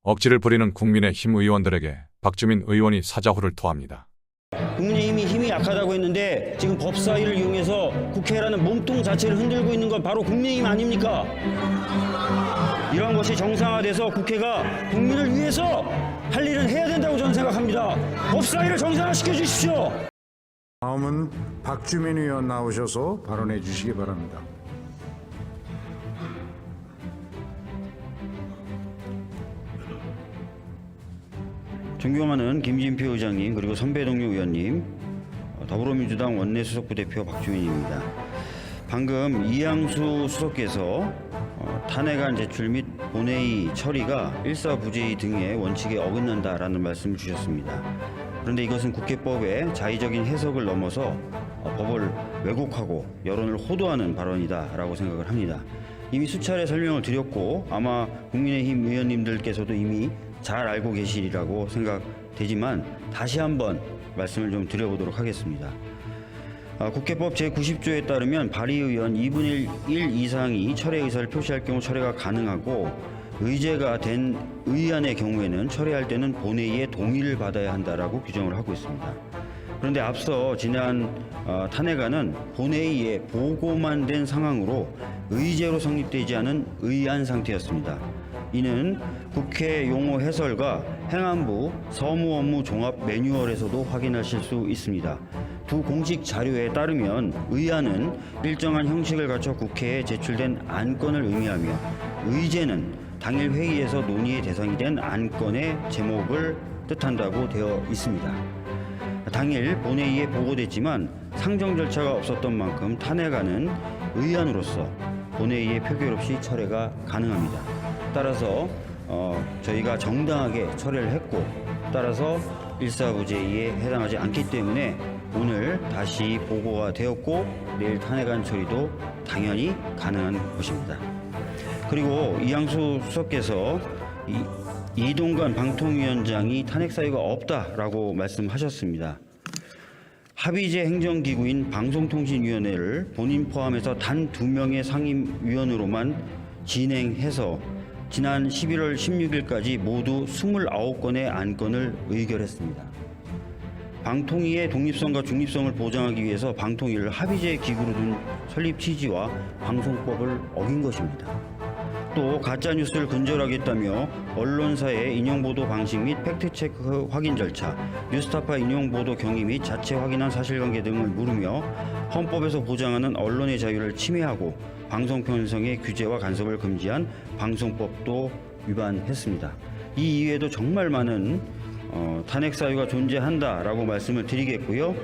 억지를 부리는 국민의힘 의원들에게 박주민 의원이 사자호를 토합니다. 국민의힘이 힘이 약하다고 했는데 지금 법사위를 이용해서 국회라는 몸통 자체를 흔들고 있는 건 바로 국민의힘 아닙니까? 이러한 것이 정상화돼서 국회가 국민을 위해서 할 일은 해야 된다고 저는 생각합니다. 법사위를 정상화시켜 주십시오. 다음은 박주민 의원 나오셔서 발언해 주시기 바랍니다. 존경하는 김진표 의장님, 그리고 선배 동료 의원님, 더불어민주당 원내수석부대표 박주민입니다. 방금 이양수 수석께서 탄핵안 제출 및 본회의 처리가 일사부재의 등의 원칙에 어긋난다라는 말씀을 주셨습니다. 그런데 이것은 국회법의 자의적인 해석을 넘어서 법을 왜곡하고 여론을 호도하는 발언이다라고 생각을 합니다. 이미 수차례 설명을 드렸고 아마 국민의힘 의원님들께서도 이미 잘 알고 계시리라고 생각되지만 다시 한번 말씀을 좀 드려보도록 하겠습니다. 국회법 제90조에 따르면 발의의원 2분의 1 이상이 철회 의사를 표시할 경우 철회가 가능하고 의제가 된 의안의 경우에는 철회할 때는 본회의의 동의를 받아야 한다라고 규정을 하고 있습니다. 그런데 앞서 지난 탄핵안은 본회의에 보고만 된 상황으로 의제로 성립되지 않은 의안 상태였습니다. 이는 국회 용어 해설과 행안부 서무업무 종합 매뉴얼에서도 확인하실 수 있습니다. 두 공식 자료에 따르면 의안은 일정한 형식을 갖춰 국회에 제출된 안건을 의미하며 의제는 당일 회의에서 논의의 대상이 된 안건의 제목을 뜻한다고 되어 있습니다. 당일 본회의에 보고됐지만 상정 절차가 없었던 만큼 탄핵안은 의안으로서 본회의에 표결 없이 철회가 가능합니다. 따라서 저희가 정당하게 철회를 했고 따라서 일사부재에 해당하지 않기 때문에 오늘 다시 보고가 되었고 내일 탄핵안 처리도 당연히 가능한 것입니다. 그리고 이양수 수석께서 이동관 방통위원장이 탄핵 사유가 없다라고 말씀하셨습니다. 합의제 행정기구인 방송통신위원회를 본인 포함해서 단 2명의 상임위원으로만 진행해서 지난 11월 16일까지 모두 29건의 안건을 의결했습니다. 방통위의 독립성과 중립성을 보장하기 위해서 방통위를 합의제 기구로 둔 설립 취지와 방송법을 어긴 것입니다. 또 가짜뉴스를 근절하겠다며 언론사의 인용보도 방식 및 팩트체크 확인 절차, 뉴스타파 인용보도 경위 및 자체 확인한 사실관계 등을 물으며 헌법에서 보장하는 언론의 자유를 침해하고 방송 편성의 규제와 간섭을 금지한 방송법도 위반했습니다. 이 이외에도 정말 많은 탄핵 사유가 존재한다라고 말씀을 드리겠고요.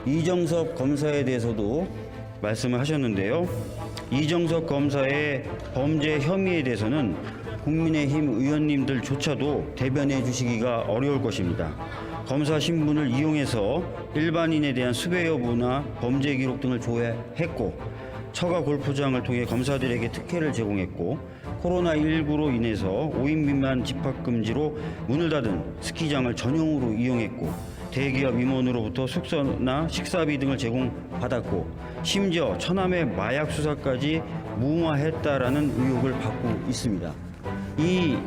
이정섭 검사에 대해서도 말씀을 하셨는데요. 이정섭 검사의 범죄 혐의에 대해서는 국민의힘 의원님들조차도 대변해 주시기가 어려울 것입니다. 검사 신분을 이용해서 일반인에 대한 수배 여부나 범죄 기록 등을 조회했고 처가 골프장을 통해 검사들에게 특혜를 제공했고 코로나19로 인해서 5인 미만 집합금지로 문을 닫은 스키장을 전용으로 이용했고 대기업 임원으로부터 숙소나 식사비 등을 제공받았고 심지어 처남의 마약 수사까지 무마했다라는 의혹을 받고 있습니다. 이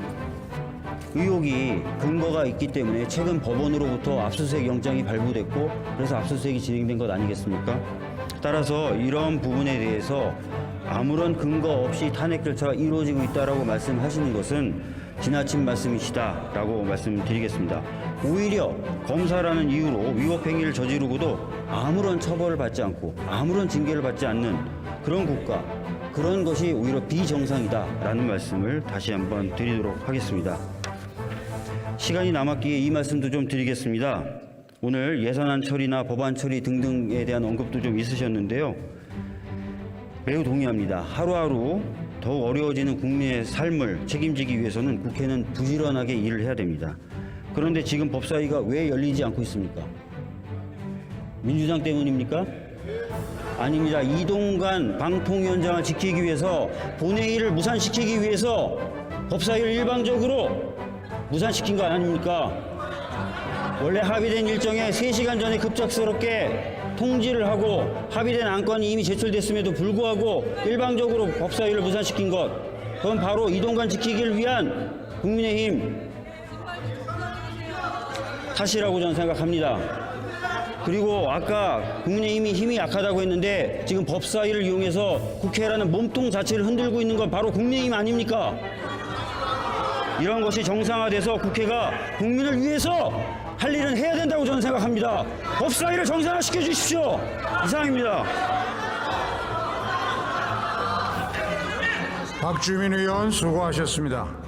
의혹이 근거가 있기 때문에 최근 법원으로부터 압수수색 영장이 발부됐고 그래서 압수수색이 진행된 것 아니겠습니까? 따라서 이런 부분에 대해서 아무런 근거 없이 탄핵 절차가 이루어지고 있다라고 말씀하시는 것은 지나친 말씀이시다라고 말씀드리겠습니다. 오히려 검사라는 이유로 위법 행위를 저지르고도 아무런 처벌을 받지 않고 아무런 징계를 받지 않는 그런 국가, 그런 것이 오히려 비정상이다라는 말씀을 다시 한번 드리도록 하겠습니다. 시간이 남았기에 이 말씀도 좀 드리겠습니다. 오늘 예산안 처리나 법안 처리 등등에 대한 언급도 좀 있으셨는데요. 매우 동의합니다. 하루하루 더욱 어려워지는 국민의 삶을 책임지기 위해서는 국회는 부지런하게 일을 해야 됩니다. 그런데 지금 법사위가 왜 열리지 않고 있습니까? 민주당 때문입니까? 아닙니다. 이동관 방통위원장을 지키기 위해서 본회의를 무산시키기 위해서 법사위를 일방적으로 무산시킨 거 아닙니까? 원래 합의된 일정에 3시간 전에 급작스럽게 통지를 하고 합의된 안건이 이미 제출됐음에도 불구하고 일방적으로 법사위를 무산시킨 것, 그건 바로 이동관 지키기를 위한 국민의힘 탓이라고 저는 생각합니다. 그리고 아까 국민의힘이 힘이 약하다고 했는데 지금 법사위를 이용해서 국회라는 몸통 자체를 흔들고 있는 건 바로 국민의힘 아닙니까? 이런 것이 정상화돼서 국회가 국민을 위해서 할 일은 해야 된다고 저는 생각합니다. 법사위를 정상화시켜 주십시오. 이상입니다. 박주민 의원 수고하셨습니다.